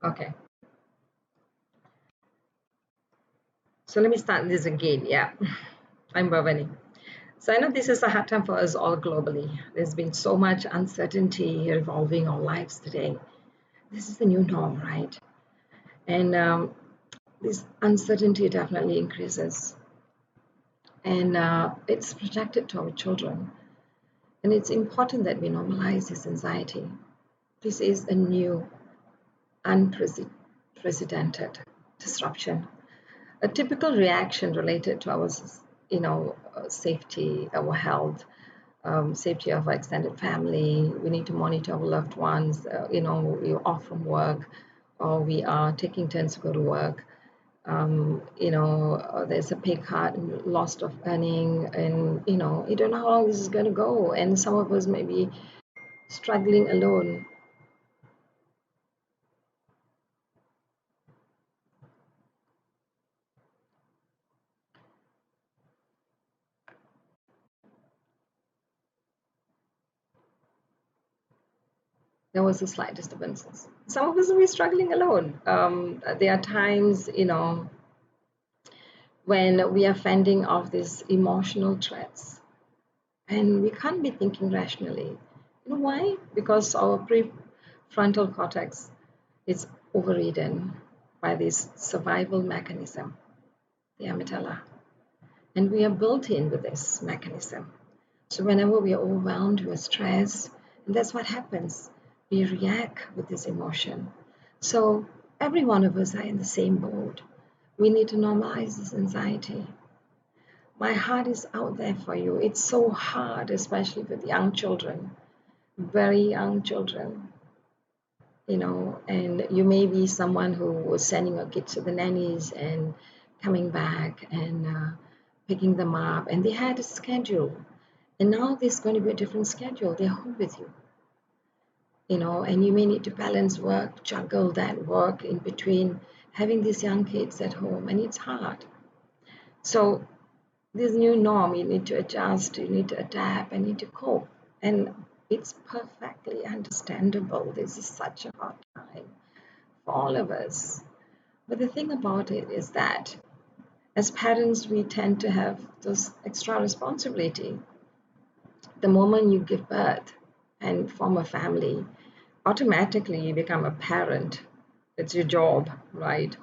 Okay. So let me start this again. Yeah. I'm Bhavani. So I know this is a hard time for us all globally. There's been so much uncertainty revolving our lives today. This is the new norm, right? And this uncertainty definitely increases. And it's projected to our children. And it's important that we normalize this anxiety. This is a new, unprecedented disruption. A typical reaction related to our, safety, our health, safety of our extended family. We need to monitor our loved ones. We're off from work, or we are taking turns to go to work. There's a pay cut and loss of earning, and you don't know how long this is going to go. And some of us may be struggling alone. There was a slight disturbance. Some of us will be struggling alone. There are times, when we are fending off these emotional threats and we can't be thinking rationally. You know why? Because our prefrontal cortex is overridden by this survival mechanism, the amygdala. And we are built in with this mechanism. So whenever we are overwhelmed, we're stressed, and that's what happens. We react with this emotion. So every one of us are in the same boat. We need to normalize this anxiety. My heart is out there for you. It's so hard, especially with young children, very young children, and you may be someone who was sending your kids to the nannies and coming back and picking them up, and they had a schedule. And now there's going to be a different schedule. They're home with you, and you may need to balance work, juggle that work in between having these young kids at home, and it's hard. So this new norm, you need to adjust, you need to adapt, and need to cope. And it's perfectly understandable. This is such a hard time for all of us. But the thing about it is that as parents, we tend to have this extra responsibility. The moment you give birth and form a family, automatically you become a parent. It's your job, right?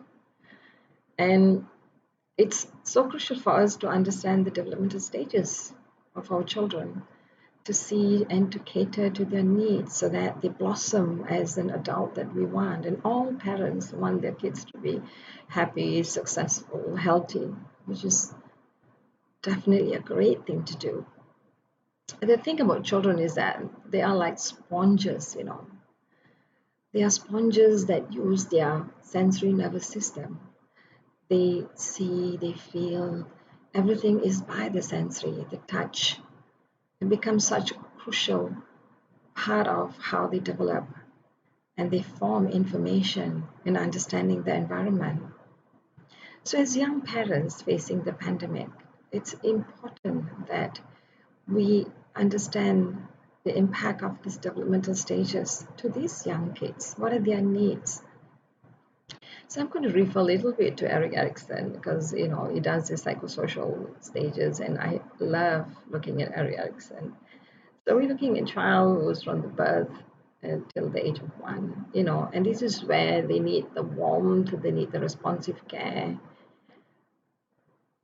And it's so crucial for us to understand the developmental stages of our children, to see and to cater to their needs so that they blossom as an adult that we want. And all parents want their kids to be happy, successful, healthy, which is definitely a great thing to do. And the thing about children is that they are like sponges. They are sponges that use their sensory nervous system. They see, they feel, everything is by the sensory, the touch. It becomes such a crucial part of how they develop and they form information in understanding the environment. So, as young parents facing the pandemic, it's important that we understand the impact of these developmental stages to these young kids. What are their needs? So I'm going to refer a little bit to Eric Erickson because he does the psychosocial stages, and I love looking at Eric Erickson. So we're looking at child who's from the birth until the age of 1, and this is where they need the warmth, they need the responsive care,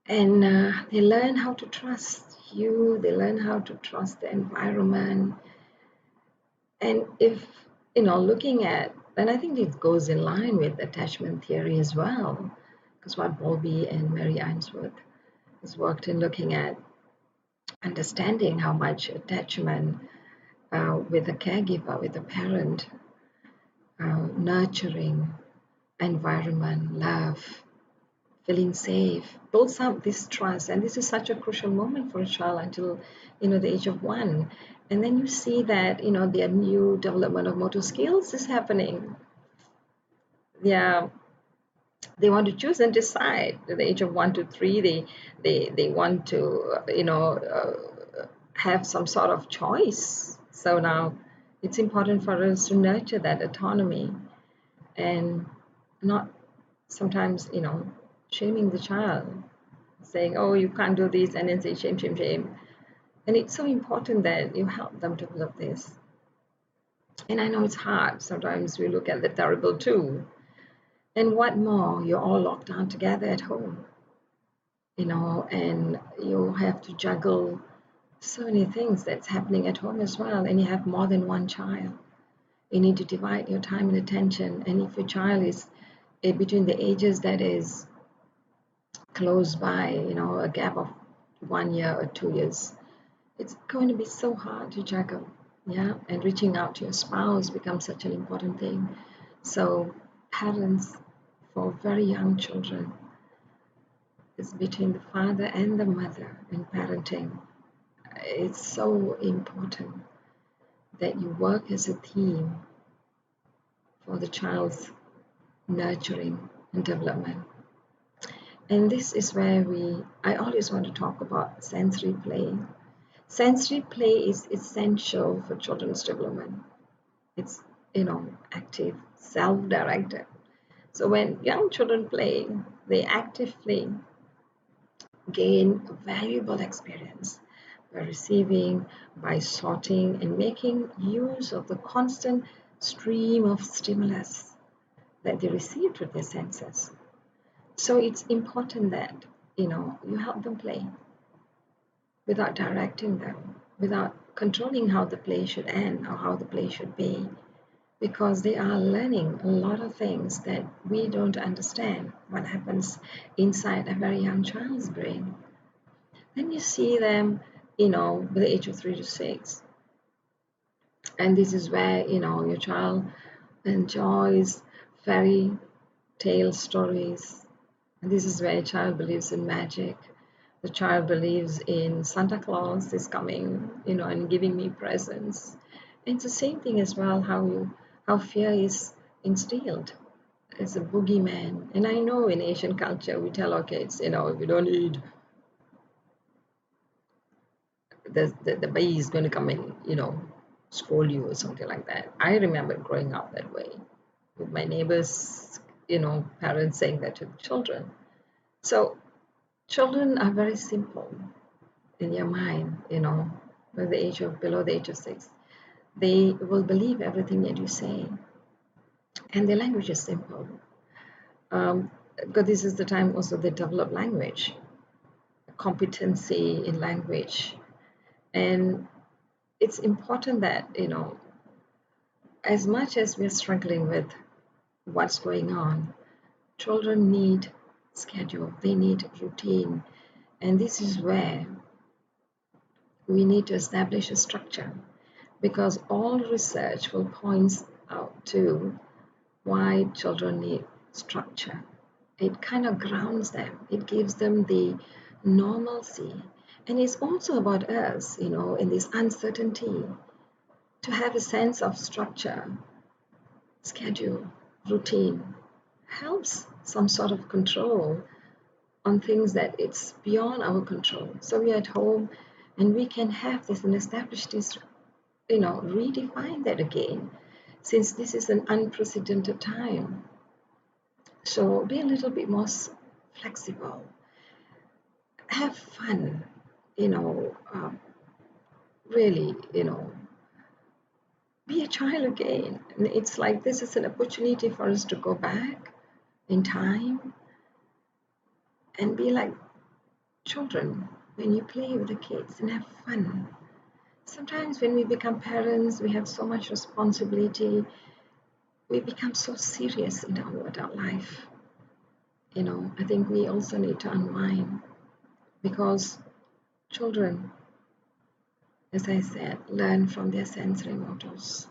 and they learn how to trust you, they learn how to trust the environment. And if, looking at, and I think it goes in line with attachment theory as well, because what Bowlby and Mary Ainsworth has worked in looking at understanding how much attachment with a caregiver, with a parent, nurturing environment, love, feeling safe, builds up this trust. And this is such a crucial moment for a child until, the age of 1. And then you see that, their new development of motor skills is happening. Yeah, they want to choose and decide. At the age of 1 to 3, they want to, have some sort of choice. So now it's important for us to nurture that autonomy. and not sometimes, shaming the child, saying, oh, you can't do this, and then say shame, shame, shame. And it's so important that you help them develop this. And I know it's hard. Sometimes we look at the terrible too. And what more, you're all locked down together at home, and you have to juggle so many things that's happening at home as well. And you have more than one child. You need to divide your time and attention. And if your child is between the ages that is close by, a gap of 1 year or 2 years, it's going to be so hard to juggle. Yeah. And reaching out to your spouse becomes such an important thing. So, parents for very young children, is between the father and the mother in parenting. It's so important that you work as a team for the child's nurturing and development. And this is where I always want to talk about sensory play. Sensory play is essential for children's development. It's, active, self-directed. So when young children play, they actively gain valuable experience by receiving, by sorting, and making use of the constant stream of stimulus that they receive through their senses. So it's important that, you help them play without directing them, without controlling how the play should end or how the play should be, because they are learning a lot of things that we don't understand what happens inside a very young child's brain. Then you see them, by the age of 3 to 6. And this is where, your child enjoys fairy tale stories. And this is where a child believes in magic. The child believes in Santa Claus is coming, and giving me presents. And it's the same thing as well, how fear is instilled as a boogeyman. And I know in Asian culture, we tell our kids, if you don't eat, the bee is going to come and scold you or something like that. I remember growing up that way with my neighbors, parents saying that to the children. So children are very simple in their mind, by the age of below the age of 6. They will believe everything that you say, and their language is simple. Because this is the time also they develop language, competency in language. And it's important that, as much as we're struggling with what's going on, children need schedule, they need routine. And this is where we need to establish a structure, because all research will point out to why children need structure. It kind of grounds them, it gives them the normalcy. And it's also about us, in this uncertainty, to have a sense of structure, schedule, routine, helps some sort of control on things that it's beyond our control. So we're at home and we can have this and establish this, redefine that again, since this is an unprecedented time. So be a little bit more flexible, have fun, really, be a child again. And it's like this is an opportunity for us to go back in time and be like children when you play with the kids and have fun. Sometimes when we become parents, we have so much responsibility. We become so serious in our adult life. I think we also need to unwind, because children, as I said, learn from their sensory motors.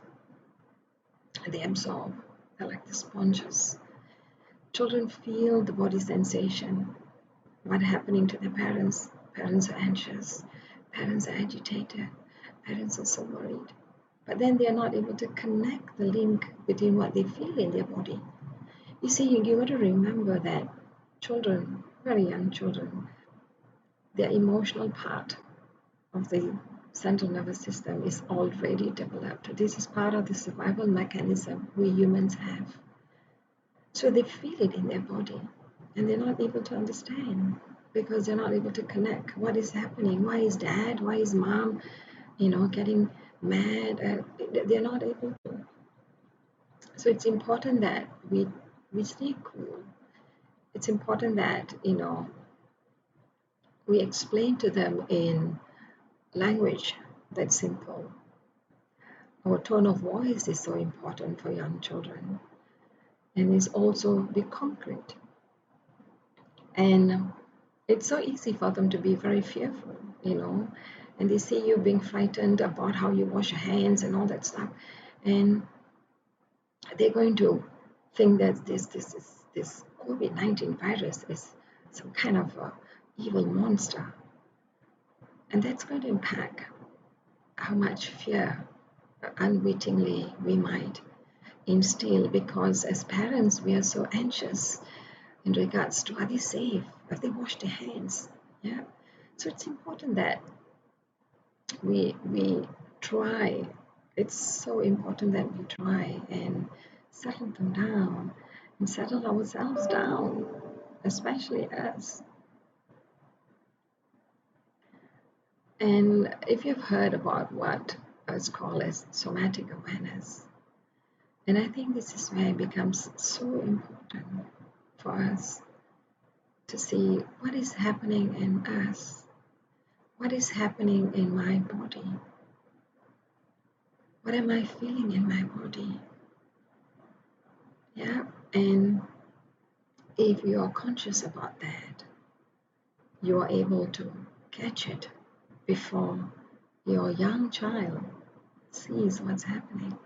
They absorb. They're like the sponges. Children feel the body sensation, what's happening to their parents. Parents are anxious, parents are agitated, parents are so worried. But then they are not able to connect the link between what they feel in their body. You see, you got to remember that children, very young children, their emotional part of the central nervous system is already developed. This is part of the survival mechanism we humans have. So they feel it in their body and they're not able to understand because they're not able to connect. What is happening? Why is dad? Why is mom, getting mad? They're not able to. So it's important that we stay cool. It's important that, we explain to them in language that's simple. Our tone of voice is so important for young children, and it's also be concrete. And it's so easy for them to be very fearful, and they see you being frightened about how you wash your hands and all that stuff, and they're going to think that this COVID-19 virus is some kind of a evil monster, and that's going to impact how much fear unwittingly we might instill, because as parents we are so anxious in regards to, are they safe, have they washed their hands? Yeah, so it's important that we try. It's so important that we try and settle them down and settle ourselves down, especially us. And if you've heard about what is called as somatic awareness, and I think this is where it becomes so important for us to see what is happening in us, what is happening in my body, what am I feeling in my body? Yeah, and if you are conscious about that, you are able to catch it before your young child sees what's happening.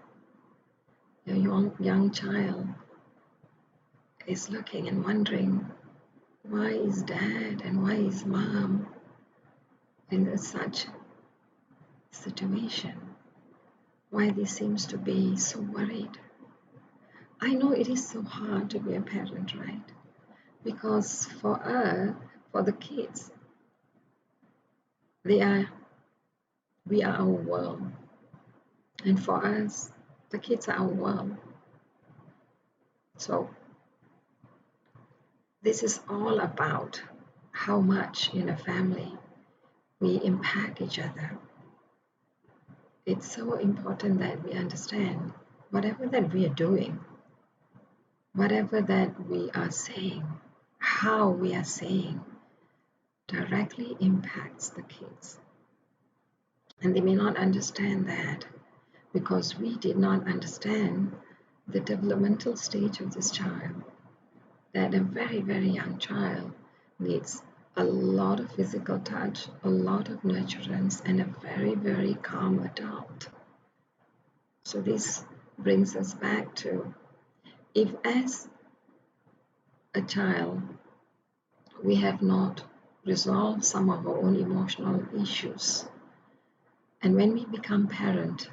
Your young child is looking and wondering, why is dad and why is mom in such situation? Why they seems to be so worried? I know it is so hard to be a parent, right? Because for the kids, we are our world, and for us, the kids are our world. So this is all about how much in a family we impact each other. It's so important that we understand whatever that we are doing, whatever that we are saying, how we are saying, directly impacts the kids. And they may not understand that because we did not understand the developmental stage of this child, that a very, very young child needs a lot of physical touch, a lot of nurturance, and a very, very calm adult. So this brings us back to, if as a child we have not resolved some of our own emotional issues, and when we become parent,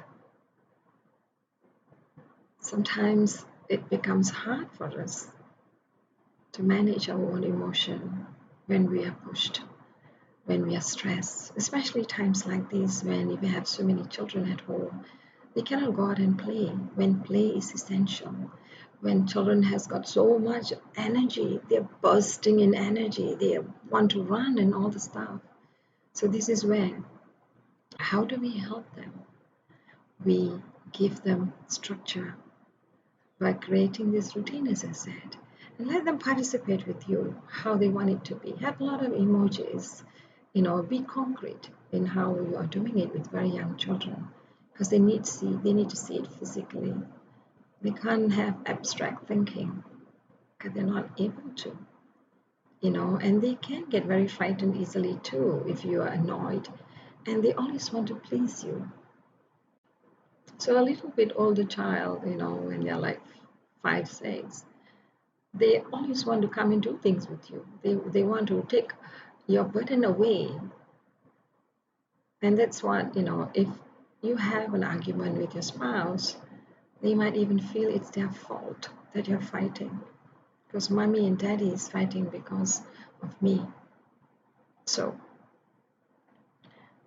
sometimes it becomes hard for us to manage our own emotion when we are pushed, when we are stressed, especially times like this when we have so many children at home. They cannot go out and play when play is essential. When children has got so much energy, they're bursting in energy, they want to run and all the stuff. So this is where, how do we help them? We give them structure by creating this routine, as I said, and let them participate with you how they want it to be. Have a lot of emojis, be concrete in how you are doing it with very young children, because they need to see it physically. They can't have abstract thinking because they're not able to, and they can get very frightened easily too if you are annoyed, and they always want to please you. So a little bit older child, when they're like 5, 6, they always want to come and do things with you. They want to take your burden away. And that's what, if you have an argument with your spouse, they might even feel it's their fault that you're fighting, because mommy and daddy is fighting because of me. So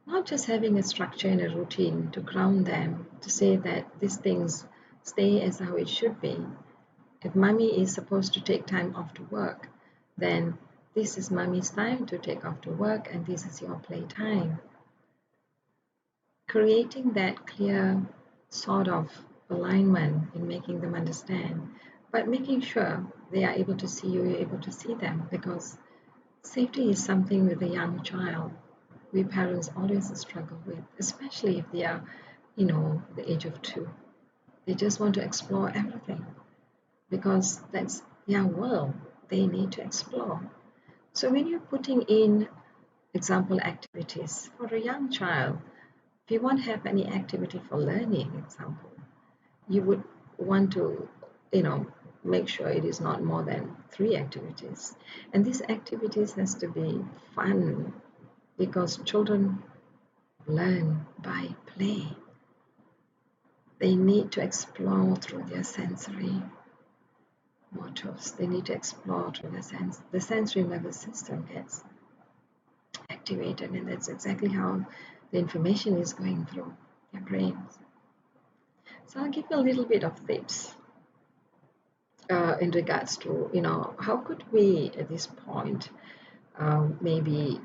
not just having a structure and a routine to ground them, to say that these things stay as how it should be, If mommy is supposed to take time off to work, then this is mommy's time to take off to work and this is your playtime. Creating that clear sort of alignment in making them understand, but making sure they are able to see you, you're able to see them, because safety is something with a young child we parents always struggle with, especially if they are, the age of 2. They just want to explore everything because that's their world. They need to explore. So when you're putting in example activities for a young child, if you won't have any activity for learning, example, you would want to, make sure it is not more than 3 activities. And these activities has to be fun because children learn by play. They need to explore through their sensory motors. They need to explore through the sensory nervous system gets activated, and that's exactly how the information is going through their brains. So I'll give you a little bit of tips in regards to, how could we at this point maybe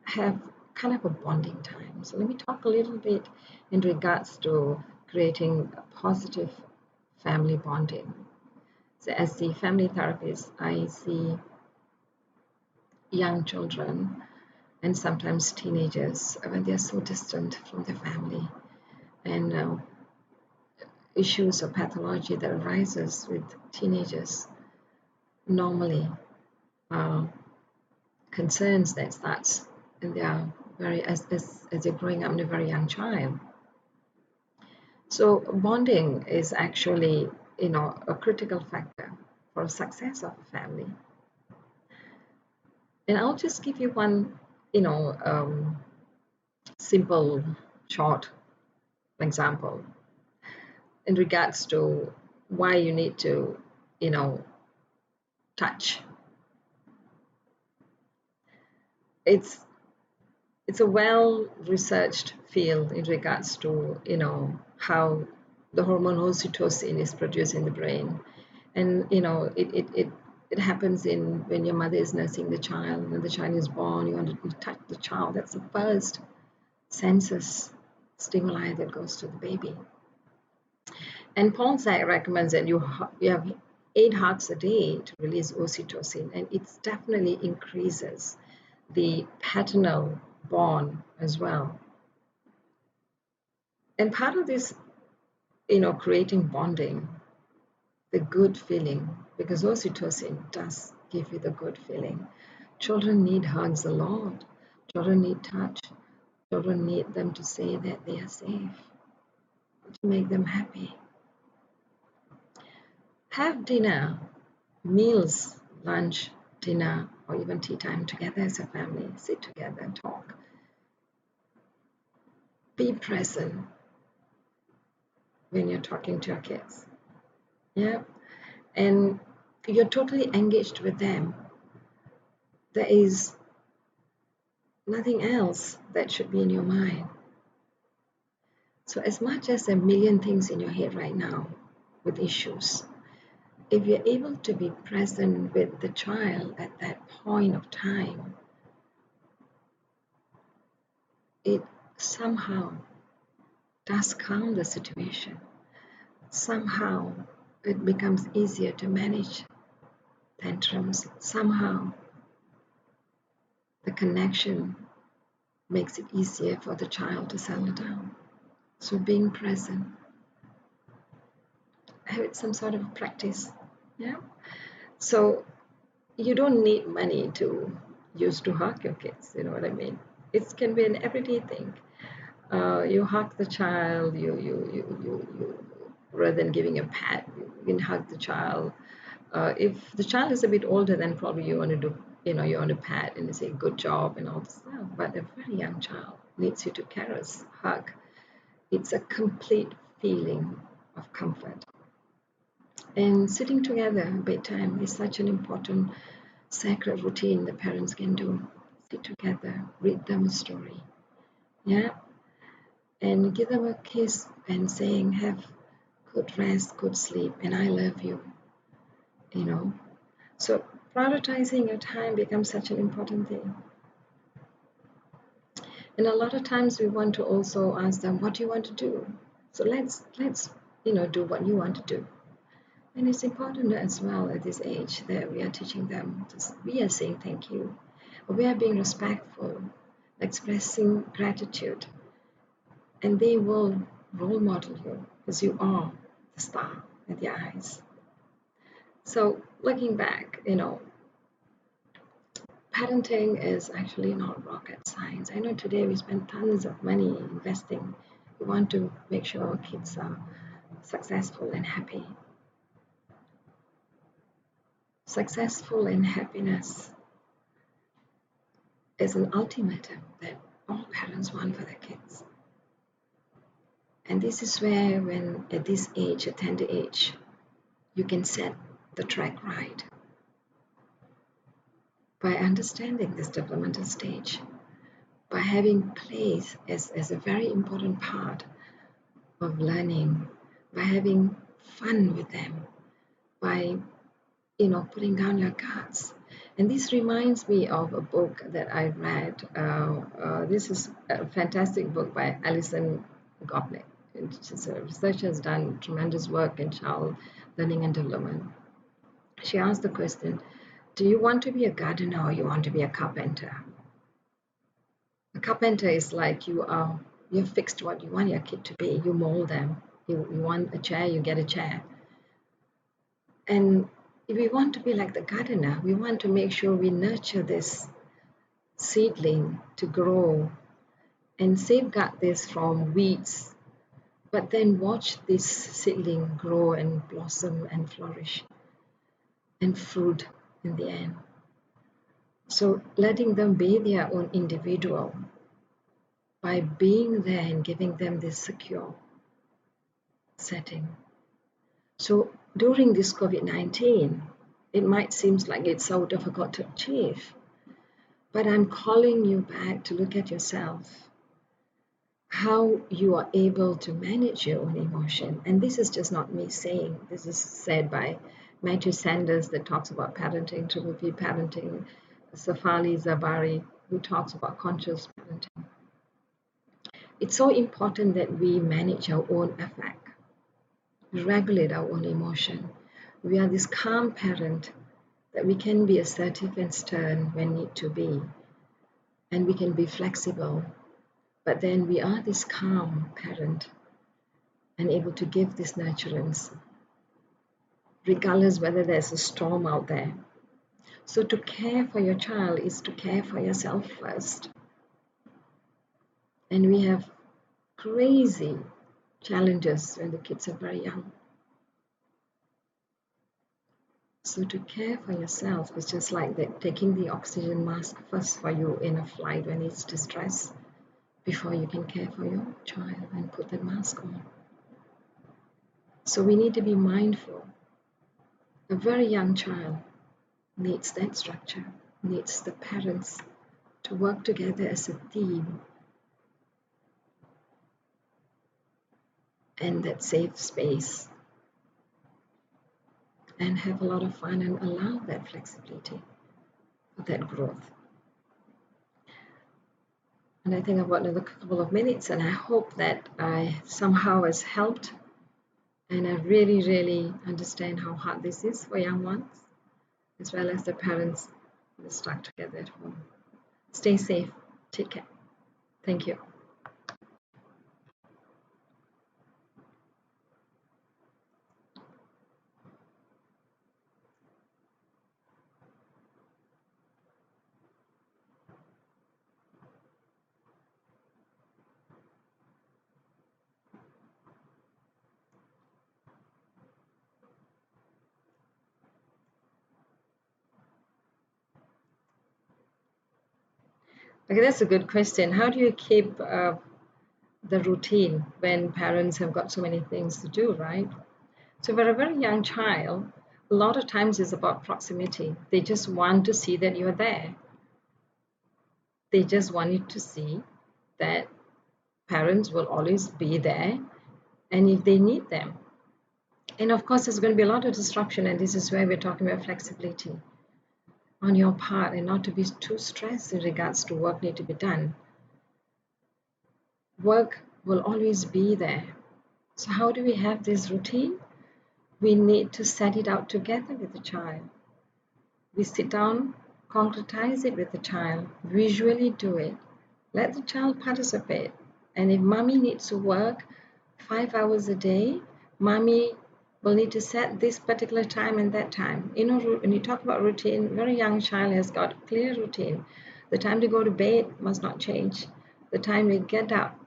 have kind of a bonding time. So let me talk a little bit in regards to creating a positive family bonding. So as the family therapist, I see young children and sometimes teenagers when they're so distant from their family, and issues or pathology that arises with teenagers normally concerns that starts in their as they're growing up in a very young child. So bonding is actually, a critical factor for success of a family. And I'll just give you one, simple, short example in regards to why you need to, touch. It's a well-researched field in regards to, how the hormone oxytocin is produced in the brain. And, it happens in when your mother is nursing the child, when the child is born, you want to touch the child. That's the first senses stimuli that goes to the baby. And Paul Zak recommends that you have 8 hugs a day to release oxytocin, and it definitely increases the paternal bond as well. And part of this, creating bonding, the good feeling, because oxytocin does give you the good feeling. Children need hugs a lot. Children need touch. Children need them to say that they are safe, to make them happy. Have dinner, meals, lunch, dinner, or even tea time together as a family. Sit together, talk. Be present when you're talking to your kids. Yeah. And you're totally engaged with them. There is nothing else that should be in your mind. So as much as a million things in your head right now with issues, if you're able to be present with the child at that point of time, it somehow does calm the situation. Somehow it becomes easier to manage tantrums. Somehow the connection makes it easier for the child to settle down. So being present, have it some sort of practice. Yeah. So you don't need money to use to hug your kids, you know what I mean? It can be an everyday thing. You hug the child, you rather than giving a pat, you can hug the child. If the child is a bit older, then probably you want to do, you want to pat and say good job and all this stuff. But a very young child needs you to caress, hug. It's a complete feeling of comfort. And sitting together at bedtime is such an important sacred routine the parents can do. Sit together, read them a story, yeah, and give them a kiss and saying, have good rest, good sleep, and I love you. you know. So prioritizing your time becomes such an important thing. And a lot of times we want to also ask them, what do you want to do? So let's do what you want to do. And it's important as well at this age that we are teaching them, we are saying thank you, we are being respectful, expressing gratitude, and they will role model you because you are the star in their eyes. So looking back, parenting is actually not rocket science. I know today we spend tons of money investing. We want to make sure our kids are successful and happy. Successful and happiness is an ultimatum that all parents want for their kids. And this is where, when at this age, a tender age, you can set the track right by understanding this developmental stage, by having play as a very important part of learning, by having fun with them, by putting down your guards. And this reminds me of a book that I read. This is a fantastic book by Alison Gopnik. She's a researcher, has done tremendous work in child learning and development. She asked the question, do you want to be a gardener or you want to be a carpenter? A carpenter is like you've fixed what you want your kid to be. You mold them. You want a chair, you get a chair. And if we want to be like the gardener, we want to make sure we nurture this seedling to grow and safeguard this from weeds, but then watch this seedling grow and blossom and flourish and fruit in the end. So letting them be their own individual by being there and giving them this secure setting. So during this COVID-19, it might seem like it's so difficult to achieve, but I'm calling you back to look at yourself, how you are able to manage your own emotion. And this is just not me saying, this is said by Matthew Sanders that talks about parenting, Triple P parenting, Safali Zabari, who talks about conscious parenting. It's so important that we manage our own affect, regulate our own emotion. We are this calm parent that we can be assertive and stern when need to be, and we can be flexible, but then we are this calm parent and able to give this nurturance regardless whether there's a storm out there. So to care for your child is to care for yourself first. And we have crazy challenges when the kids are very young. So to care for yourself is just like that, taking the oxygen mask first for you in a flight when it's distress, before you can care for your child and put the mask on. So we need to be mindful. A very young child needs that structure, needs the parents to work together as a team and that safe space and have a lot of fun and allow that flexibility for that growth. And I think I've got another couple of minutes, and I hope that I somehow has helped. And I really, really understand how hard this is for young ones, as well as the parents who are stuck together at home. Stay safe. Take care. Thank you. Okay, that's a good question. How do you keep the routine when parents have got so many things to do, right? So for a very young child, a lot of times it's about proximity. They just want to see that you're there. They just want you to see that parents will always be there, and if they need them. And of course, there's going to be a lot of disruption, and this is where we're talking about flexibility on your part and not to be too stressed in regards to work need to be done. Work will always be there. So how do we have this routine? We need to set it out together with the child. We sit down, concretize it with the child, visually do it. Let the child participate. And if mommy needs to work 5 hours a day, mommy will need to set this particular time and that time. You know, when you talk about routine, very young child has got a clear routine. The time to go to bed must not change. The time they get up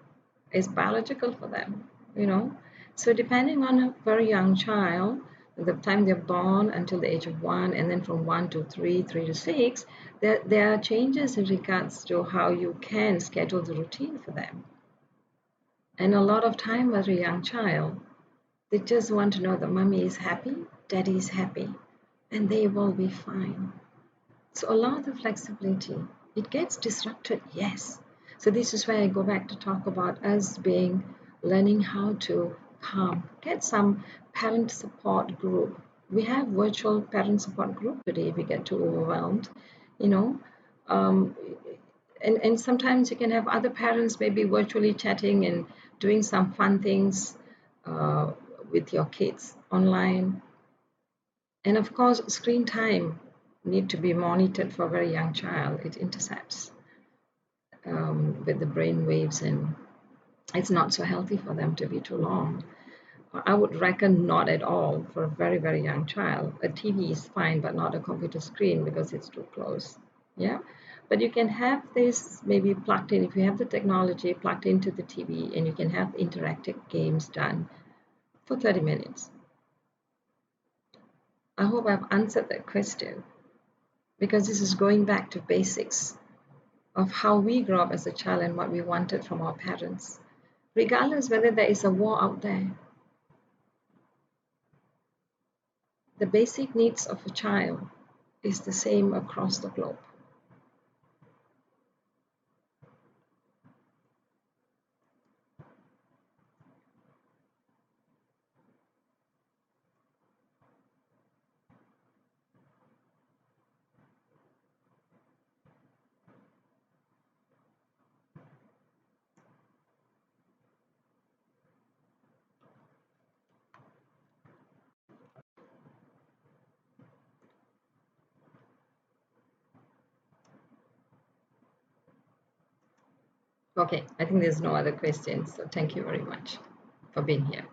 is biological for them, you know. So depending on a very young child, the time they're born until the age of 1, and then from 1 to 3, 3 to 6, there are changes in regards to how you can schedule the routine for them. And a lot of time as a young child, they just want to know that mommy is happy, daddy is happy, and they will be fine. So allow the flexibility. It gets disrupted, yes. So this is where I go back to talk about us learning how to calm. Get some parent support group. We have virtual parent support group today if we get too overwhelmed, you know. Um, and sometimes you can have other parents maybe virtually chatting and doing some fun things uh, with your kids online. And of course, screen time need to be monitored for a very young child. It intercepts with the brain waves, and it's not so healthy for them to be too long. I would reckon not at all for a very, very young child. A TV is fine, but not a computer screen because it's too close. Yeah. But you can have this maybe plugged in, if you have the technology plugged into the TV, and you can have interactive games done for 30 minutes. I hope I've answered that question, because this is going back to basics of how we grew up as a child and what we wanted from our parents, regardless whether there is a war out there. The basic needs of a child is the same across the globe. Okay, I think there's no other questions, so thank you very much for being here.